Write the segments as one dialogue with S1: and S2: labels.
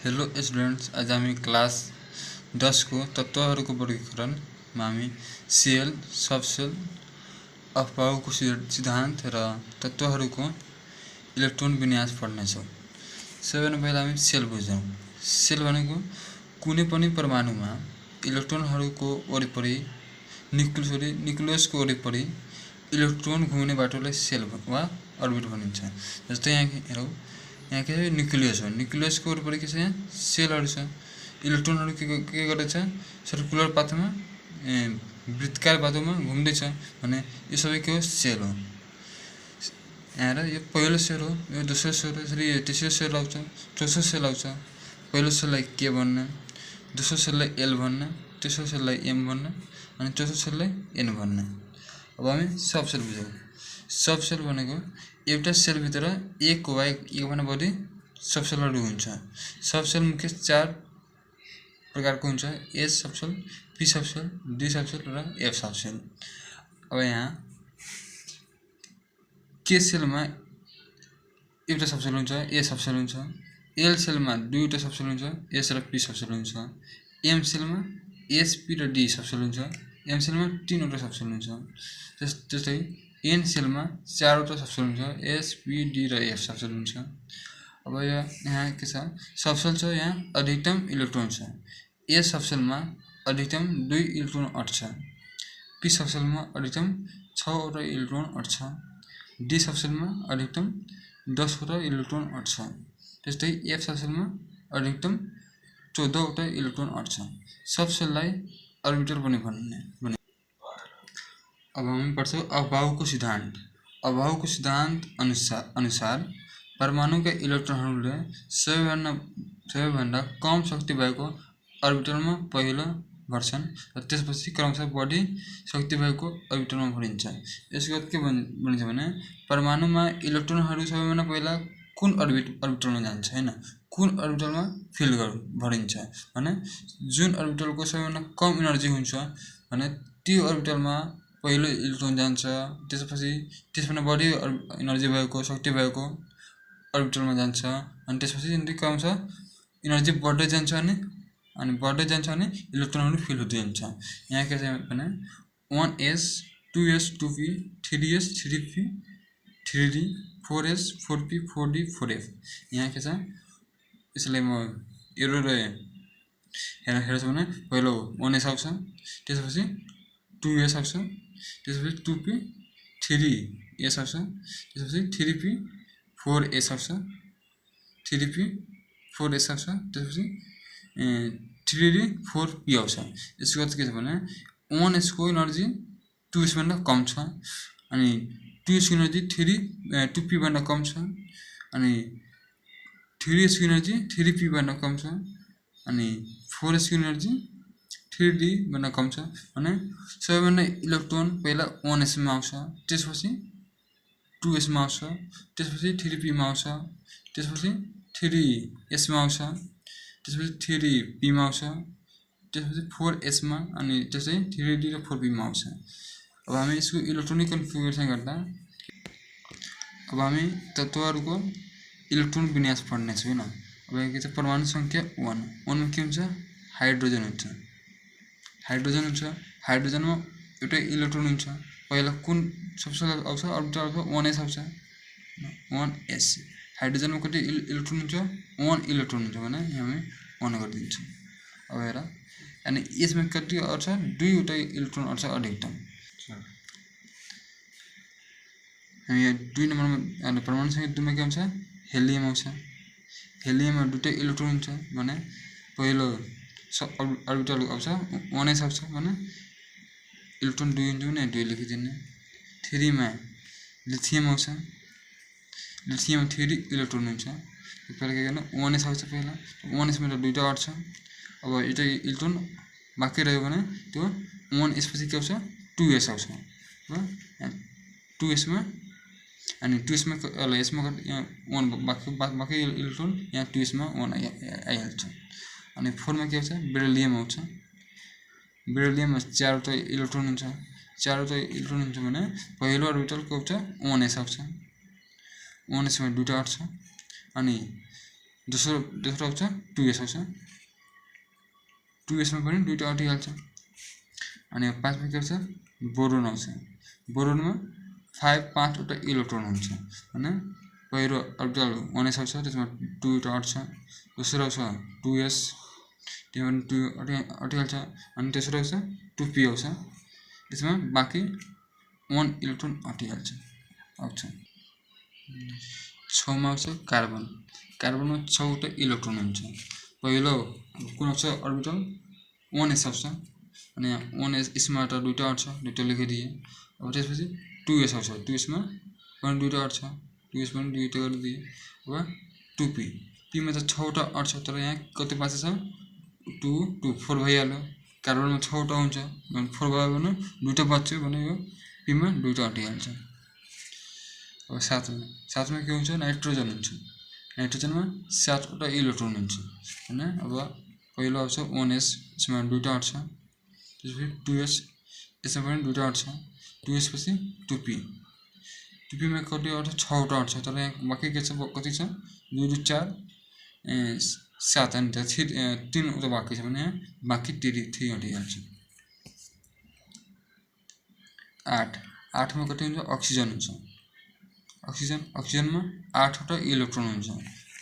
S1: Hello students, आज हामी class 10 को तत्त्वहरूको वर्गीकरणमा हामी सेल, सबसेल, अफबाउको सिद्धान्त र तत्त्वहरूको इलेक्ट्रोन विन्यास पढ्नेछौँ। सबैभन्दा पहिला हामी सेल बुझौँ। सेल भनेको कुनै पनि परमाणुमा इलेक्ट्रोनहरूको वरिपरि न्युक्लियसको वरिपरि इलेक्ट्रोन घुम्ने बाटोलाई सेल वा अर्बिट भनिन्छ। जस्तै यहाँ हेरौँ, यहाँ के न्युक्लियस हो, न्युक्लियसको वरिपरि के छ, यहाँ सेलहरू छ। इलेक्ट्रोनहरू के गर्दैछ, सर्कुलर पाथमा वृत्तकार बाटोमा घुम्दैछ भने यो सबै के हो, सेल हो। यहाँ र यो पहिलो सेल हो, यो दोस्रो सेल हो, यसरी तेस्रो सेल आउँछ, चौथो सेल आउँछ। पहिलो सेललाई के भन्न, दोस्रो सेललाई एल भन्न, तेस्रो सेललाई एम भन्न अनि चौथो सेललाई एन भन्न। अब हामी सबसेल बुझौँ। सबसेल भनेको एउटा सेलभित्र एक वा एकभन्दा बढी सबसेलहरू हुन्छ। सबसेल मुख्य 4 प्रकारको हुन्छ: S subshell, P subshell, D subshell र एफ सबसेल। अब यहाँ के सेलमा एउटा सबसेल हुन्छ, ए सबसेल हुन्छ। एल सेलमा दुईवटा सबसेल हुन्छ, एस र पी सबसेल हुन्छ। एम सेलमा एस, पी र डी सबसेल हुन्छ। एम सेलमा 3वटा सबसेल हुन्छ। त्यस्तै एन सेलमा 4वटा सबसेल हुन्छ, एस, पी, डी र एफ सबसेल हुन्छ। अब यहाँ के छ, सबसेल छ, यहाँ अधिकतम इलेक्ट्रोन छ। ए सबसेलमा अधिकतम 2 इलेक्ट्रोन अट्छ। पी सबसेलमा अधिकतम 6वटा इलेक्ट्रोन अट्छ। डी सबसेलमा अधिकतम 10वटा इलेक्ट्रोन अट्छ। त्यस्तै एफ सबसेलमा अधिकतम 14वटा इलेक्ट्रोन अट्छ। सबसेललाई अर्बिटल पनि भन्ने। अब हामी पढ्छौँ अफबाउको सिद्धान्त। अफबाउको सिद्धान्त अनुसार परमाणुका इलेक्ट्रोनहरूले सबैभन्दा कम शक्ति भएको अर्बिटलमा पहिलो भर्छन् र त्यसपछि क्रमशः बढी शक्ति भएको अर्बिटलमा भरिन्छ। यसको अर्थ के भनिन्छ भने परमाणुमा इलेक्ट्रोनहरू सबैभन्दा पहिला कुन अर्बिटलमा जान्छ, हैन, कुन अर्बिटलमा फिल भरिन्छ भने जुन अर्बिटलको सबैभन्दा कम इनर्जी हुन्छ भने त्यो अर्बिटलमा पहिलो इलेक्ट्रोन जान्छ। त्यसपछि त्यसभन्दा बढी इनर्जी भएको, शक्ति भएको अर्बिटलमा जान्छ अनि त्यसपछि क्रमशः इनर्जी बढ्दै जान्छ अनि बढ्दै जान्छ अनि इलेक्ट्रोनहरू फिल हुँदै जान्छ। यहाँ के छ भने 1s, 2s, 2p, 3s, 3p, 3d, 4s, 4p, 4d, 4f। यहाँ के छ, यसलाई म एरो हेर्छु भने पहिलो 1s आउँछ, त्यसपछि 2s आउँछ, त्यसपछि 2p, 3s आउँछ, त्यसपछि 3p, 4s आउँछ, 3p, 4s आउँछ, त्यसपछि 3d, 4p आउँछ। यसको अर्थ के छ भने 1s को इनर्जी 2s भन्दा कम छ अनि 2s को इनर्जी 2p भन्दा कम छ अनि 3s को इनर्जी 3p भन्दा कम छ अनि 4s को इनर्जी 3d भन्दा कम छ भने सबैभन्दा इलेक्ट्रोन पहिला 1s मा आउँछ, त्यसपछि 2s मा आउँछ, त्यसपछि 3p मा आउँछ, त्यसपछि 3s मा आउँछ, त्यसपछि 3p मा आउँछ, त्यसपछि 4s मा अनि त्यसै 3d र 4p मा आउँछ। अब हामी यसको इलेक्ट्रोनिक कन्फिगरेसन गर्दा अब हामी तत्त्वहरूको इलेक्ट्रोन विन्यास पढ्नेछौँ, हैन। अब के छ, परमाणु संख्या 1 मा के हुन्छ, हाइड्रोजन हुन्छ। हाइड्रोजनमा एउटा इलेक्ट्रोन हुन्छ। पहिला कुन सबसेल आउँछ, अर्बिटल आउँछ, 1s आउँछ, 1s। हाइड्रोजनमा कति इलेक्ट्रोन हुन्छ, 1 इलेक्ट्रोन हुन्छ भने हामी 1 गरिदिन्छौँ। अब हेर, अनि यसमा कति अट्छ, 2वटा इलेक्ट्रोन अट्छ अधिकतम। हामी यहाँ 2 नम्बरमा परमाणु संख्या 2 मा के हुन्छ, हेलियम आउँछ। हेलियममा 2टा इलेक्ट्रोन हुन्छ भने पहिलो अर्बिटल आउँछ 1s आउँछ भने इलेक्ट्रोन 2 हुन्छ भने 2 लेखिदिने। 3 मा लिथियम आउँछ। लिथियममा 3 इलेक्ट्रोन हुन्छ। पहिला के गर्नु, 1s आउँछ, पहिला 1s मा 2टा अट्छ। अब एउटा इलेक्ट्रोन बाँकी रह्यो भने त्यो 1s पछि के आउँछ, 2s आउँछ। र 2s मा अनि 2s मा यसमा यहाँ 1 बाँकी इलेक्ट्रोन यहाँ 2s मा 1 आइहाल्छ। अनि 4 मा के आउँछ, बेरिलियम आउँछ। बेरिलियममा 4वटा इलेक्ट्रोन हुन्छ। 4वटा इलेक्ट्रोन हुन्छ भने पहिलो अर्बिटल के आउँछ, 1s आउँछ। 1s मा 2टा अट्छ अनि दोस्रो आउँछ 2s आउँछ 2s मा पनि दुईटा अटिहाल्छ अनि 5 मा के आउँछ बोरोन आउँछ बोरोनमा 5 वटा इलेक्ट्रोन हुन्छ हैन पहिलो अर्बिटल 1s आउँछ त्यसमा 2 वटा अट्छ दोस्रो आउँछ 2s त्यसमा 2 अटिहाल्छ अनि तेस्रो आउँछ 2p आउँछ त्यसमा बाँकी 1 इलेक्ट्रोन अटिहाल्छ आउँछ 6 मा आउँछ कार्बनमा 6 वटा इलेक्ट्रोन हुन्छ पहिलो कुन आउँछ अर्बिटल 1s आउँछ अनि 1s यसमा त दुईटा अट्छ दुईटा लेखिदिए अब त्यसपछि 2s आउँछ 2s मा पनि दुईटा अट्छ 2s पनि दुईटा गरिदिए अब 2p p मा त 6 वटा अट्छ तर यहाँ कति बाँच्छ 2 2 4 भइहाल्यो कार्बनमा 6 वटा हुन्छ 4 भयो भने दुईटा बच्यो भने यो p मा दुईटा अटिहाल्छ अब 7 मा के हुन्छ नाइट्रोजन हुन्छ नाइट्रोजनमा 7 वटा इलेक्ट्रोन हुन्छ हैन अब पहिलो आउँछ 1s यसमा दुईटा अट्छ त्यसपछि 2s यसमा पनि दुईटा अट्छ 2s पछि 2p मा कति अट्छ 6 वटा अट्छ तर यहाँ बाँकी के छ कति छ 2 2 4 7 अनि 3 वटा बाँकी छ भने बाँकी 3 अटिहाल्छ 8 मा कति हुन्छ अक्सिजन हुन्छ अक्सिजनमा 8 वटा इलेक्ट्रोन हुन्छ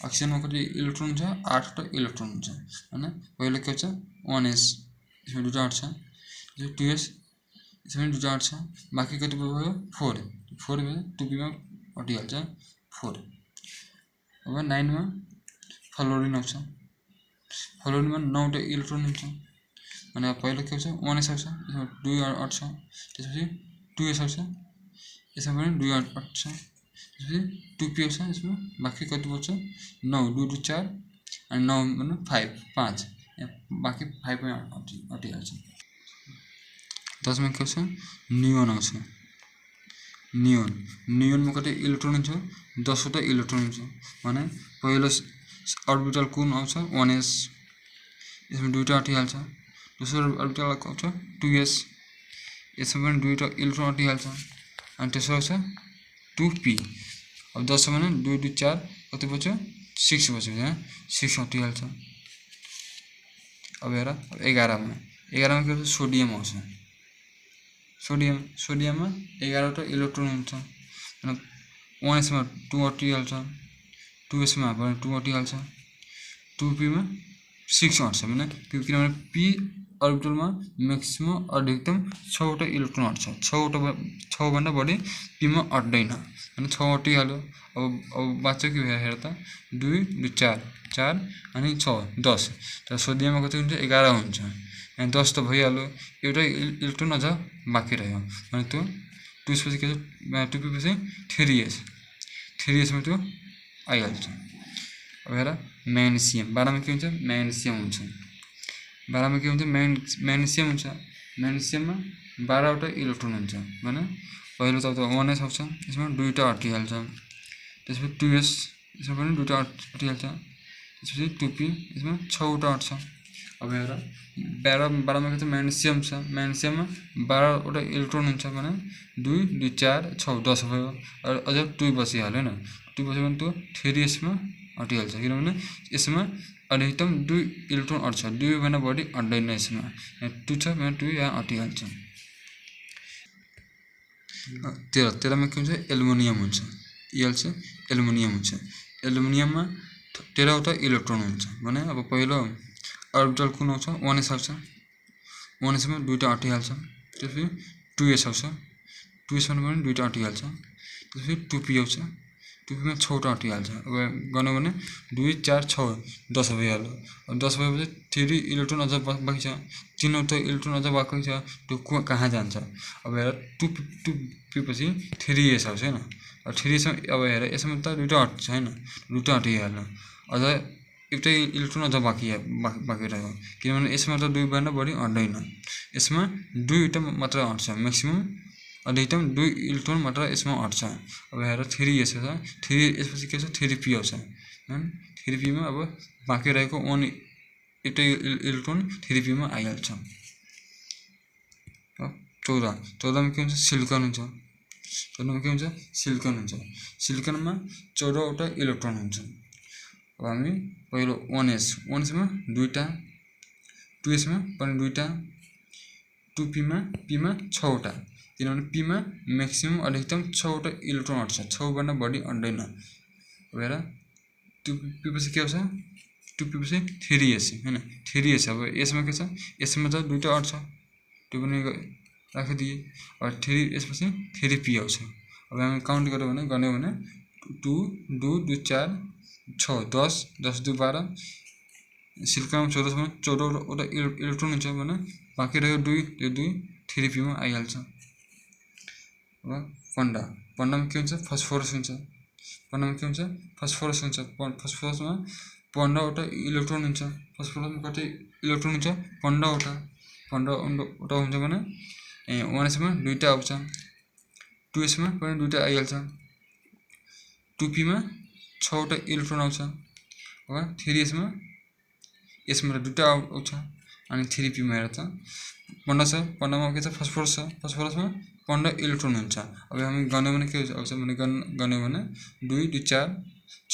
S1: अक्सिजनमा कति इलेक्ट्रोन हुन्छ 8 वटा इलेक्ट्रोन हुन्छ हैन पहिलो के हुन्छ 1s यसमा दुईटा अट्छ 2s यसमा दुईटा अट्छ बाँकी कति भयो 4 भयो 2p मा अटिहाल्छ 4 अब 9 मा फ्लोरिन आउँछ फ्लोरिनमा 9 वटा इलेक्ट्रोन हुन्छ अनि पहिलो के हुन्छ 1s आउँछ यसमा 2 अट्छ त्यसपछि 2s आउँछ यसमा पनि 2 अट्छ त्यसपछि 2p आउँछ यसमा बाँकी कति बच्छ 9 2 2 4 अनि 9 भन्नु 5 बाँकी 5 मा अटिहाल्छ 10 मा के आउँछ नियोन आउँछ नियोनमा कति इलेक्ट्रोन हुन्छ 10 वटा इलेक्ट्रोन हुन्छ भने पहिलो अर्बिटल कुन आउँछ 1s यसमा दुईटा अटिहाल्छ दोस्रो अर्बिटल आउँछ 2s यसमा पनि दुईटा इलेक्ट्रोन अटिहाल्छ अनि तेस्रो आउँछ 2p अब 10 भने 2 2 4 कति बच्यो 6 बच्यो हैन 6 अटिहाल्छ अब हेर 11 मा के हुन्छ सोडियम आउँछ सोडियममा 11 वटा इलेक्ट्रोन हुन्छ अनि 1s मा 2 अटिहाल्छ 2s मा पनि 2 अटिहाल्छ 2p मा 6 अट्छ हैन किनभने p अर्बिटलमा म्याक्सिमम अधिकतम 6 वटा इलेक्ट्रोन अट्छ 6 भन्दा बढी p मा अट्दैन अनि 6 अटिहाल्यो अब बाँच्यो के हेर त 2 2 4 अनि 6 10 तर सोडियममा कति हुन्छ 11 हुन्छ अनि 10 त भइहाल्यो एउटा इलेक्ट्रोन अझ बाँकी रह्यो अनि त्यो 2s पछि के छ 2p पछि 3s मा त्यो आइहाल्छ अब हेर म्याग्नेसियम 12 मा के हुन्छ म्याग्नेसियम हुन्छ 12 मा के हुन्छ म्याग्नेसियम हुन्छ म्याग्नेसियममा 12 वटा इलेक्ट्रोन हुन्छ भने पहिलो त 1s आउँछ यसमा दुईटा अटिहाल्छ त्यसपछि 2s यसमा पनि दुईटा अटिहाल्छ त्यसपछि 2p यसमा 6 वटा अट्छ अब हेर 12 मा के छ म्याग्नेसियम छ म्याग्नेसियममा 12 वटा इलेक्ट्रोन हुन्छ भने 2 2 4 6 10 भयो अझ 2 बसिहाल्यो हैन 2 बस्यो भने त्यो 3s मा अटिहाल्छ किनभने यसमा अधिकतम 2 इलेक्ट्रोन अट्छ 2 भन्दा बढी अट्दैन यसमा 2 छ भने 2 यहाँ अटिहाल्छ 13 मा के हुन्छ एल्युमिनियम हुन्छ एल्युमिनियम हुन्छ एल्युमिनियममा 13 वटा इलेक्ट्रोन हुन्छ भने अब पहिलो अर्बिटल कुन आउँछ 1s आउँछ 1s मा दुईटा अटिहाल्छ त्यसपछि 2s आउँछ 2s मा पनि दुईटा अटिहाल्छ त्यसपछि 2p आउँछ 2p मा 6 वटा अटिहाल्छ अब गर्नु भने 2 4 6 10 भइहाल्यो अब 10 भएपछि 3 इलेक्ट्रोन अझ बाँकी छ 3 वटा इलेक्ट्रोन अझ बाँकी छ त्यो कहाँ जान्छ अब हेर 2p पछि 3s आउँछ हैन अब 3s अब हेर यसमा त दुईटा अट्छ हैन दुईटा अटिहाल्यो अझ एउटा इलेक्ट्रोन अझ बाँकी रह्यो किनभने यसमा त 2 भन्दा बढी अट्दैन यसमा 2 वटा मात्र अट्छ म्याक्सिमम अधिकतम 2 इलेक्ट्रोन मात्र यसमा अट्छ अब हेर 3s छ 3s पछि के छ 3p आउँछ हैन 3p मा अब बाँकी रहेको 1 एउटा इलेक्ट्रोन 3p मा आइहाल्छ 14 मा के हुन्छ सिलिकन हुन्छ 14 मा के हुन्छ सिलिकनमा 14 वटा इलेक्ट्रोन हुन्छ अब हामी पहिलो 1s मा दुईटा 2s मा पनि दुईटा 2p मा p मा 6 वटा किनभने p मा म्याक्सिमम अधिकतम 6 वटा इलेक्ट्रोन अट्छ 6 भन्दा बढी अट्दैन हेर 2p पछि के आउँछ 2p पछि 3s हैन 3s अब s मा के छ s मा त दुईटा अट्छ त्यो पनि राखिदिए अब 3s पछि 3p आउँछ अब हामी काउन्ट गर्यो भने 2 2 2 4 6 10 10 2 12 सिलिकनमा 14 मा 14 वटा इलेक्ट्रोन हुन्छ भने बाँकी रह्यो 2 त्यो 2 3p मा आइहाल्छ अब पन्डामा के हुन्छ फस्फोरस हुन्छ पन्डामा के हुन्छ फस्फोरस हुन्छ फस्फोरसमा 15 वटा इलेक्ट्रोन हुन्छ फस्फोरसमा कति इलेक्ट्रोन हुन्छ 15 वटा हुन्छ भने 1s मा दुईटा आउँछ 2s मा पनि दुईटा आइहाल्छ 2p मा 6 वटा इलेक्ट्रोन आउँछ अब 3s मा यसमा दुईटा आउँछ अनि 3p मा हेर त 15 छ 15 मा के छ फस्फोरस छ फस्फोरसमा 15 इलेक्ट्रोन हुन्छ अब हामी गन्यो भने के आउँछ भने गन्यो भने 2 2 4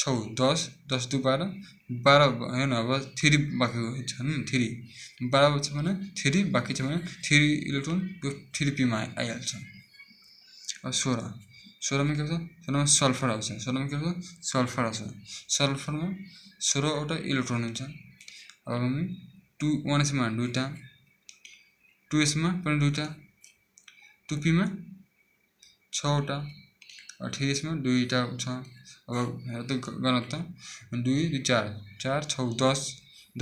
S1: 6 10 10 2 12 12 हैन अब 3 बाँकी छ नि 3 12 छ भने 3 बाँकी छ भने 3 इलेक्ट्रोन त्यो 3p मा आइहाल्छ अब 16 मा के आउँछ 16 मा सल्फर आउँछ 16 मा के आउँछ सल्फर आउँछ सल्फरमा 16 वटा इलेक्ट्रोन हुन्छ अब हामी 1s मा दुईटा 2s मा पनि दुईटा 2p मा 6 वटा और 3s मा दुईटा छ अब हेर त गर्न त 2 2 4 4 6 10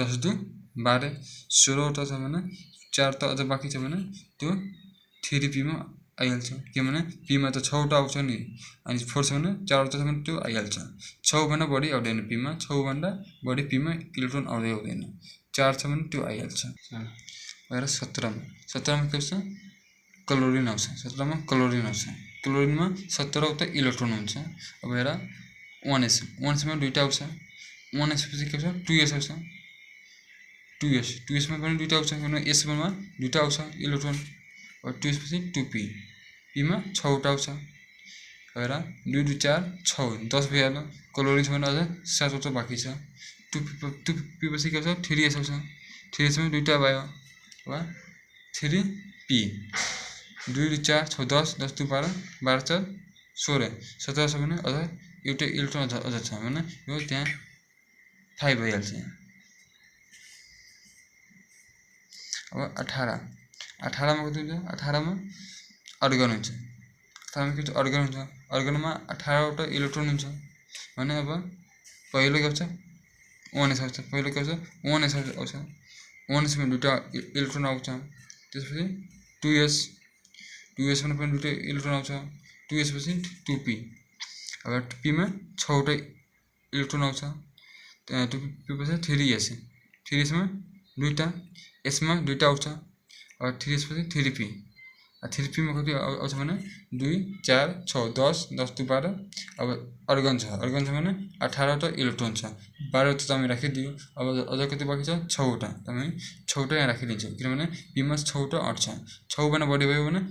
S1: 10 2 12 16 वटा छ भने 4 त अझ बाँकी छ भने त्यो 3p मा आइहाल्छ किनभने p मा त 6 वटा आउँछ नि अनि 4 छ भने 4 वटा छ भने त्यो आइहाल्छ 6 भन्दा बढी आउँदैन p मा 6 भन्दा बढी p मा इलेक्ट्रोन आउँदैन 4 छ भने त्यो आइहाल्छ हेर 17 मा के छ क्लोरिन आउँछ 17 मा क्लोरिन आउँछ क्लोरिनमा 17 वटा इलेक्ट्रोन हुन्छ अब हेर 1s मा दुईटा आउँछ 1s पछि के छ 2s आउँछ 2s मा पनि दुईटा आउँछ किनभने s मा दुईटा आउँछ इलेक्ट्रोन और 2s पछि 2p p मा 6 वटा आउँछ हेर 2 2 4 6 10 भइहाल्यो क्लोरिन छ भने अझ 7 वटा बाँकी छ 2p पछि के आउँछ 3s आउँछ 3s मा दुईटा भयो अब 3p 2 2 4 6 10 10 2 12 12 4 16 17 छ भने अझ एउटा इलेक्ट्रोन अझ छ भने यो त्यहाँ 5 भइहाल्छ अब 18 मा कति हुन्छ 18 मा अर्गन हुन्छ 18 मा के हुन्छ अर्गनमा 18 वटा इलेक्ट्रोन हुन्छ भने अब पहिलो के आउँछ 1s आउँछ पहिलो के आउँछ 1s आउँछ 1s मा दुईटा इलेक्ट्रोन आउँछ त्यसपछि 2s मा पनि दुईटा इलेक्ट्रोन आउँछ 2s पछि 2p अब p मा 6 वटा इलेक्ट्रोन आउँछ 2p पछि 3s मा दुईटा s मा दुईटा आउँछ अब 3s पछि 3p 3p मा कति आउँछ भने 2 4 6 10 10 2 12 अब अर्गन छ भने 18 वटा इलेक्ट्रोन छ 12 वटा हामी राखिदियो अब अझ कति बाँकी छ 6 वटा हामी 6 वटा यहाँ राखिदिन्छौँ किनभने p मा 6 वटा अट्छ 6 भन्दा बढी भयो भने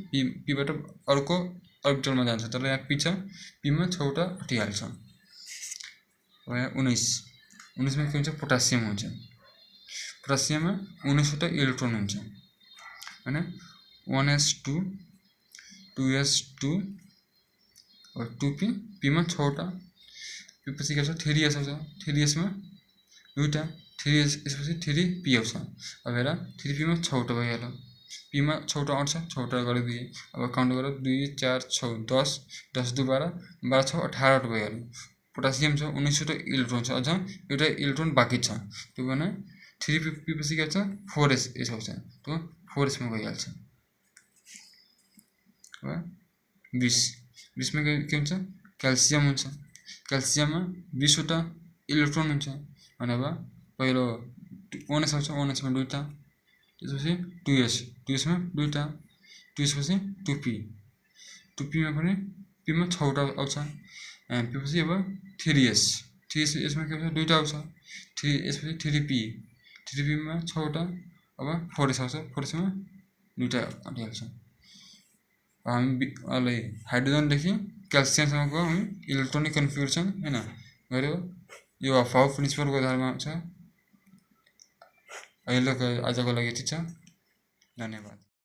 S1: p बाट अर्को अर्बिटलमा जान्छ तर यहाँ p छ p मा 6 वटा अटिहाल्छ अब यहाँ 19 मा के हुन्छ पोटासियम हुन्छ पोटासियममा 19 वटा इलेक्ट्रोन हुन्छ हैन 1s2 2s2 और 2p p मा 6 वटा p पछि के छ 3s आउँछ 3s मा दुईटा 3s पछि 3p आउँछ अब हेर 3p मा 6 वटा भइहाल्यो p मा 6 वटा आउँछ 6 वटा गरिदिए अब काउन्ट गर 2 4 6 10 10 2 12 12 6 18 वटा भइहाल्यो पोटासियम छ 19 वटा इलेक्ट्रोन छ अझ एउटा इलेक्ट्रोन बाँकी छ त्यो भने 3p पछि के छ 4s आउँछ त्यो 4s मा गइहाल्छ अब 20 मा के हुन्छ क्याल्सियम हुन्छ क्याल्सियममा 20 वटा इलेक्ट्रोन हुन्छ भने अब पहिलो 1s आउँछ 1s मा दुईटा त्यसपछि 2s मा दुईटा 2s पछि 2p मा पनि p मा 6 वटा आउँछ p पछि अब 3s मा के आउँछ दुईटा आउँछ 3s पछि 3p मा 6 वटा अब 4s आउँछ 4s मा दुईटा आइहाल्छ हामी हाइड्रोजनदेखि क्याल्सियमसम्मको हामी इलेक्ट्रोनिक कन्फिगरेसन हैन गर्यो यो अफाव प्रिन्सिपलको आधारमा छ। अहिलेको आजको लागि यति छ। धन्यवाद।